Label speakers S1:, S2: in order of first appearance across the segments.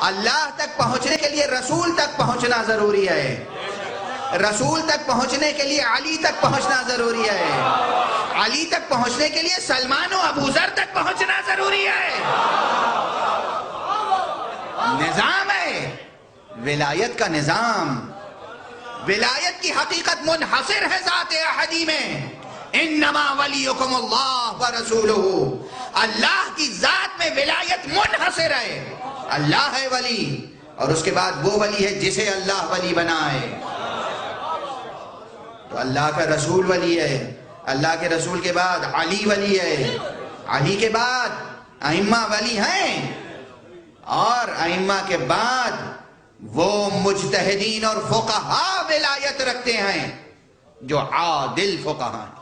S1: اللہ تک پہنچنے کے لیے رسول تک پہنچنا ضروری ہے، رسول تک پہنچنے کے لیے علی تک پہنچنا ضروری ہے، علی تک پہنچنے کے لیے سلمان و ابو ذر تک پہنچنا ضروری ہے۔ نظام ہے ولایت کا نظام، ولایت کی حقیقت منحصر ہے ذات احدی میں، انما ولیکم اللہ ورسولہ، اللہ کی ذات میں ولایت منحصر ہے، اللہ ہے ولی، اور اس کے بعد وہ ولی ہے جسے اللہ ولی بنائے۔ تو اللہ کا رسول ولی ہے، اللہ کے رسول کے بعد علی ولی ہے، علی کے بعد ائمہ ولی ہیں، اور ائمہ کے بعد وہ مجتہدین اور فقہاء ولایت رکھتے ہیں جو عادل فقہاء ہیں۔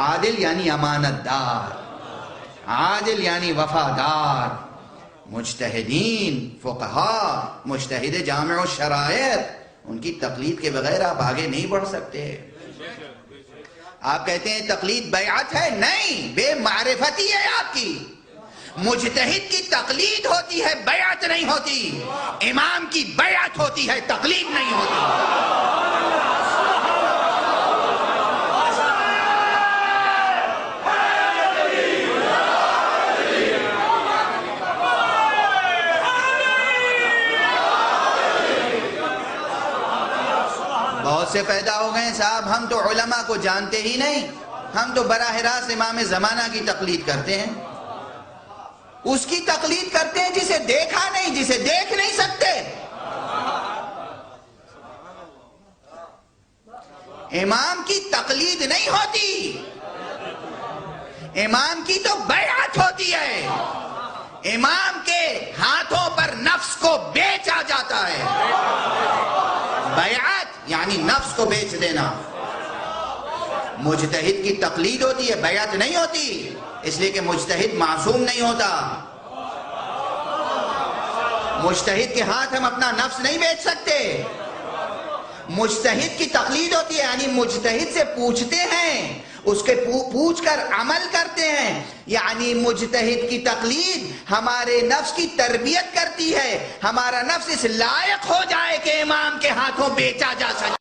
S1: عادل یعنی امانت دار، عادل یعنی وفادار، مجتہدین فقہاء، مجتہد جامع الشرائط، ان کی تقلید کے بغیر آپ آگے نہیں بڑھ سکتے۔ آپ کہتے ہیں تقلید بیعت ہے، نہیں، بے معرفتی ہے آپ کی۔ مجتہد کی تقلید ہوتی ہے، بیعت نہیں ہوتی۔ امام کی بیعت ہوتی ہے، تقلید نہیں ہوتی۔ بہت سے پیدا ہو گئے صاحب، ہم تو علماء کو جانتے ہی نہیں، ہم تو براہ راست امام زمانہ کی تقلید کرتے ہیں، اس کی تقلید کرتے ہیں جسے دیکھا نہیں، جسے دیکھ نہیں سکتے۔ امام کی تقلید نہیں ہوتی، امام کی تو بیعت ہوتی ہے۔ امام کے ہاتھوں پر نفس کو بیچا جاتا ہے، بیعت یعنی نفس کو بیچ دینا۔ مجتہد کی تقلید ہوتی ہے، بیعت نہیں ہوتی، اس لیے کہ مجتہد معصوم نہیں ہوتا۔ مجتہد کے ہاتھ ہم اپنا نفس نہیں بیچ سکتے۔ مجتہد کی تقلید ہوتی ہے، یعنی مجتہد سے پوچھتے ہیں، اس کے پوچھ کر عمل کرتے ہیں، یعنی مجتہد کی تقلید ہمارے نفس کی تربیت کرتی ہے، ہمارا نفس اس لائق ہو جائے کہ امام کے ہاتھوں بیچا جا سکے۔